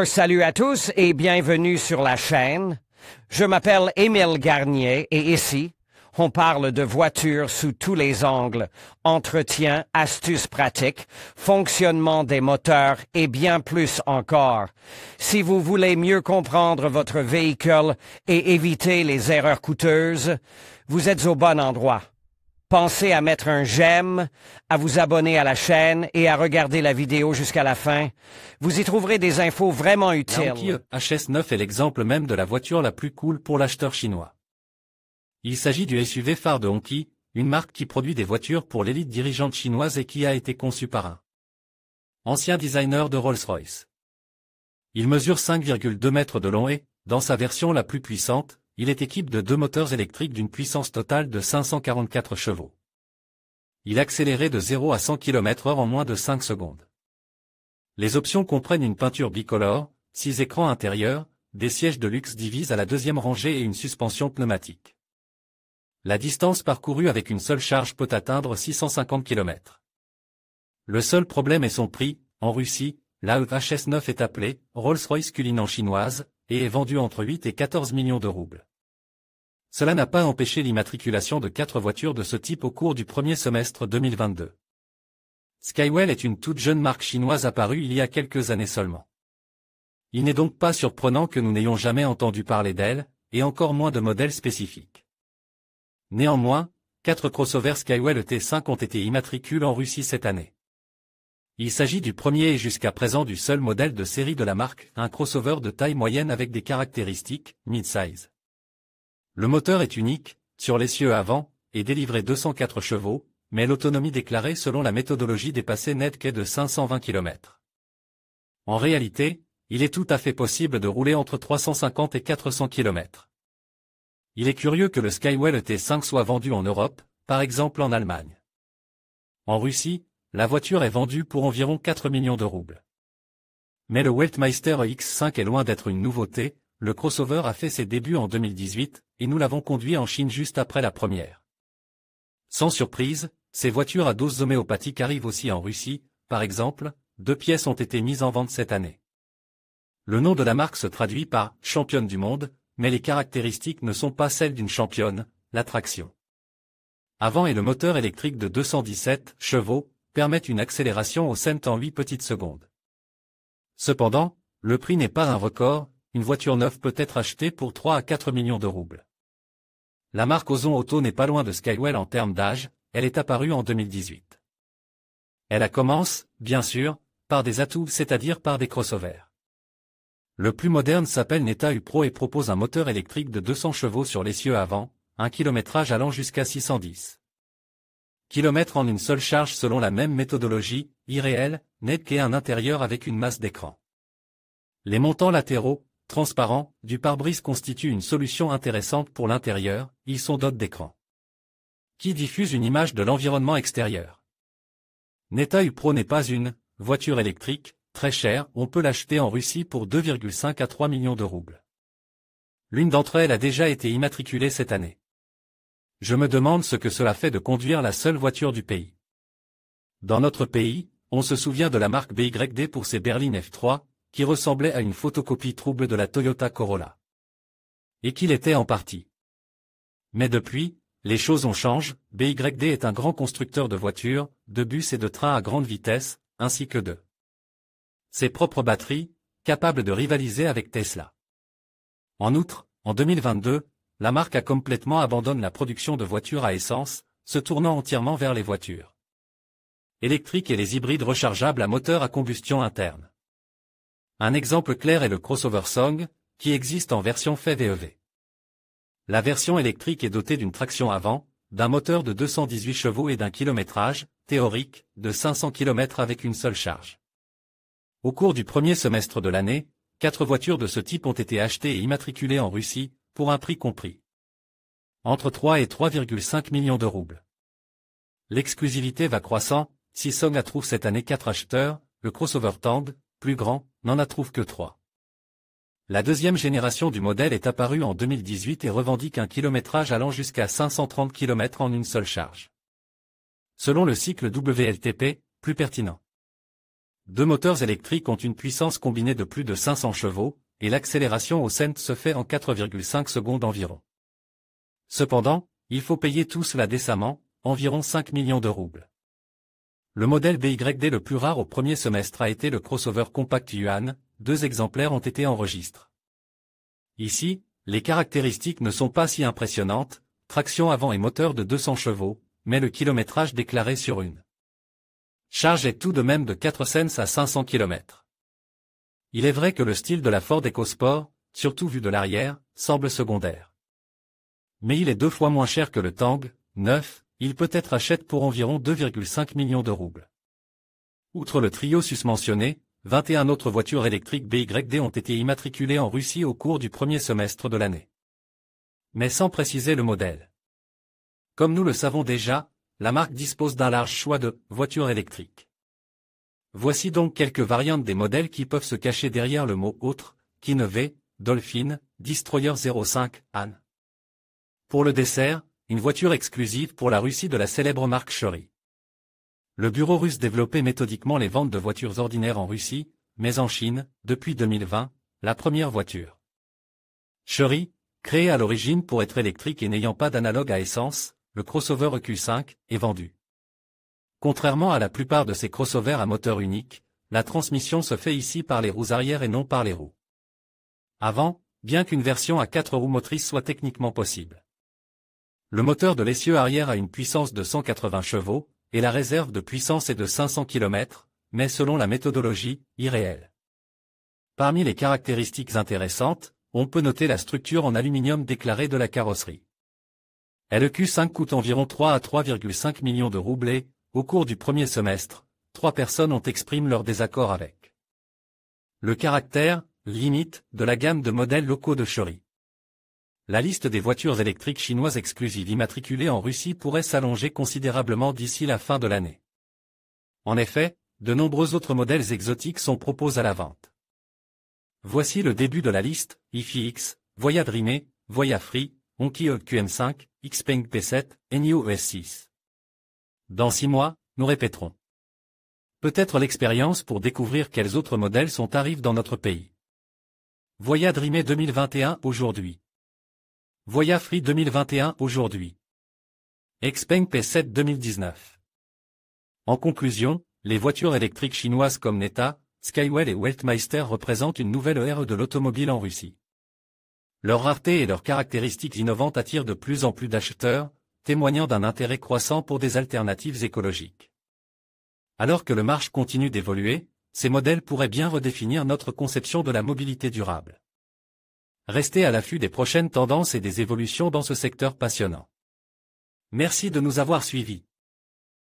Salut à tous et bienvenue sur la chaîne. Je m'appelle Émile Garnier et ici, on parle de voitures sous tous les angles, entretien, astuces pratiques, fonctionnement des moteurs et bien plus encore. Si vous voulez mieux comprendre votre véhicule et éviter les erreurs coûteuses, vous êtes au bon endroit. Pensez à mettre un j'aime, à vous abonner à la chaîne et à regarder la vidéo jusqu'à la fin. Vous y trouverez des infos vraiment utiles. La Hongqi HS9 est l'exemple même de la voiture la plus cool pour l'acheteur chinois. Il s'agit du SUV phare de Hongqi, une marque qui produit des voitures pour l'élite dirigeante chinoise et qui a été conçue par un ancien designer de Rolls-Royce. Il mesure 5,2 mètres de long et, dans sa version la plus puissante, il est équipé de 2 moteurs électriques d'une puissance totale de 544 chevaux. Il est accéléré de 0 à 100 km/h en moins de 5 secondes. Les options comprennent une peinture bicolore, 6 écrans intérieurs, des sièges de luxe divisés à la deuxième rangée et une suspension pneumatique. La distance parcourue avec une seule charge peut atteindre 650 km. Le seul problème est son prix. En Russie, la HS9 est appelée Rolls-Royce Cullinan chinoise et est vendue entre 8 et 14 millions de roubles. Cela n'a pas empêché l'immatriculation de 4 voitures de ce type au cours du premier semestre 2022. Skywell est une toute jeune marque chinoise apparue il y a quelques années seulement. Il n'est donc pas surprenant que nous n'ayons jamais entendu parler d'elle, et encore moins de modèles spécifiques. Néanmoins, 4 crossovers Skywell T5 ont été immatriculés en Russie cette année. Il s'agit du premier et jusqu'à présent du seul modèle de série de la marque, un crossover de taille moyenne avec des caractéristiques mid-size. Le moteur est unique, sur l'essieu avant, et délivrait 204 chevaux, mais l'autonomie déclarée selon la méthodologie dépassait net qu'est de 520 km. En réalité, il est tout à fait possible de rouler entre 350 et 400 km. Il est curieux que le Skywell T5 soit vendu en Europe, par exemple en Allemagne. En Russie, la voiture est vendue pour environ 4 millions de roubles. Mais le Weltmeister X5 est loin d'être une nouveauté, le crossover a fait ses débuts en 2018, et nous l'avons conduit en Chine juste après la première. Sans surprise, ces voitures à dose homéopathique arrivent aussi en Russie, par exemple, 2 pièces ont été mises en vente cette année. Le nom de la marque se traduit par « championne du monde », mais les caractéristiques ne sont pas celles d'une championne, la traction avant et le moteur électrique de 217 chevaux, permettent une accélération au cent en 8 petites secondes. Cependant, le prix n'est pas un record, une voiture neuve peut être achetée pour 3 à 4 millions de roubles. La marque Ozon Auto n'est pas loin de Skywell en termes d'âge, elle est apparue en 2018. Elle commence, bien sûr, par des atouts, c'est-à-dire par des crossovers. Le plus moderne s'appelle Neta U Pro et propose un moteur électrique de 200 chevaux sur l'essieu avant, un kilométrage allant jusqu'à 610 km en une seule charge selon la même méthodologie, irréelle, net qu'est un intérieur avec une masse d'écran. Les montants latéraux, transparents, du pare-brise constituent une solution intéressante pour l'intérieur, ils sont dotés d'écran qui diffuse une image de l'environnement extérieur. Neta U Pro n'est pas une voiture électrique, très chère, on peut l'acheter en Russie pour 2,5 à 3 millions de roubles. L'une d'entre elles a déjà été immatriculée cette année. Je me demande ce que cela fait de conduire la seule voiture du pays. Dans notre pays, on se souvient de la marque BYD pour ses berlines F3, qui ressemblaient à une photocopie trouble de la Toyota Corolla. Et qu'il était en partie. Mais depuis, les choses ont changé, BYD est un grand constructeur de voitures, de bus et de trains à grande vitesse, ainsi que de ses propres batteries, capables de rivaliser avec Tesla. En outre, en 2022, la marque a complètement abandonné la production de voitures à essence, se tournant entièrement vers les voitures électriques et les hybrides rechargeables à moteur à combustion interne. Un exemple clair est le crossover Song, qui existe en version VEV. La version électrique est dotée d'une traction avant, d'un moteur de 218 chevaux et d'un kilométrage, théorique, de 500 km avec une seule charge. Au cours du premier semestre de l'année, 4 voitures de ce type ont été achetées et immatriculées en Russie, pour un prix compris entre 3 et 3,5 millions de roubles. L'exclusivité va croissant, si Song trouve cette année 4 acheteurs, le crossover Tang, plus grand, n'en trouve que 3. La deuxième génération du modèle est apparue en 2018 et revendique un kilométrage allant jusqu'à 530 km en une seule charge. Selon le cycle WLTP, plus pertinent. Deux moteurs électriques ont une puissance combinée de plus de 500 chevaux, et l'accélération au cent se fait en 4,5 secondes environ. Cependant, il faut payer tout cela décemment, environ 5 millions de roubles. Le modèle BYD le plus rare au premier semestre a été le crossover compact Yuan, 2 exemplaires ont été enregistrés. Ici, les caractéristiques ne sont pas si impressionnantes, traction avant et moteur de 200 chevaux, mais le kilométrage déclaré sur une charge est tout de même de 4 cents à 500 km. Il est vrai que le style de la Ford EcoSport, surtout vu de l'arrière, semble secondaire. Mais il est 2 fois moins cher que le Tang, 9, il peut être achète pour environ 2,5 millions de roubles. Outre le trio susmentionné, 21 autres voitures électriques BYD ont été immatriculées en Russie au cours du premier semestre de l'année. Mais sans préciser le modèle. Comme nous le savons déjà, la marque dispose d'un large choix de voitures électriques. Voici donc quelques variantes des modèles qui peuvent se cacher derrière le mot autre, Kinev, Dolphin, Destroyer 05, Anne. Pour le dessert, une voiture exclusive pour la Russie de la célèbre marque Chery. Le bureau russe développait méthodiquement les ventes de voitures ordinaires en Russie, mais en Chine, depuis 2020, la première voiture Chery, créée à l'origine pour être électrique et n'ayant pas d'analogue à essence, le crossover EQ5, est vendu. Contrairement à la plupart de ces crossovers à moteur unique, la transmission se fait ici par les roues arrière et non par les roues avant, bien qu'une version à 4 roues motrices soit techniquement possible. Le moteur de l'essieu arrière a une puissance de 180 chevaux, et la réserve de puissance est de 500 km, mais selon la méthodologie, irréelle. Parmi les caractéristiques intéressantes, on peut noter la structure en aluminium déclarée de la carrosserie. Le Q5 coûte environ 3 à 3,5 millions de roubles et, au cours du premier semestre, 3 personnes ont exprimé leur désaccord avec le caractère, limite, de la gamme de modèles locaux de Chery. La liste des voitures électriques chinoises exclusives immatriculées en Russie pourrait s'allonger considérablement d'ici la fin de l'année. En effet, de nombreux autres modèles exotiques sont proposés à la vente. Voici le début de la liste: IFI-X, Voya Dreame, Voya Free, Hongqi QM5, Xpeng P7, NIO ES6. Dans 6 mois, nous répéterons. Peut-être l'expérience pour découvrir quels autres modèles arrivent dans notre pays. Voya Dreame 2021 aujourd'hui. Voya Free 2021 aujourd'hui. Xpeng P7 2019. En conclusion, les voitures électriques chinoises comme Neta, Skywell et Weltmeister représentent une nouvelle ère de l'automobile en Russie. Leur rareté et leurs caractéristiques innovantes attirent de plus en plus d'acheteurs, témoignant d'un intérêt croissant pour des alternatives écologiques. Alors que le marché continue d'évoluer, ces modèles pourraient bien redéfinir notre conception de la mobilité durable. Restez à l'affût des prochaines tendances et des évolutions dans ce secteur passionnant. Merci de nous avoir suivis.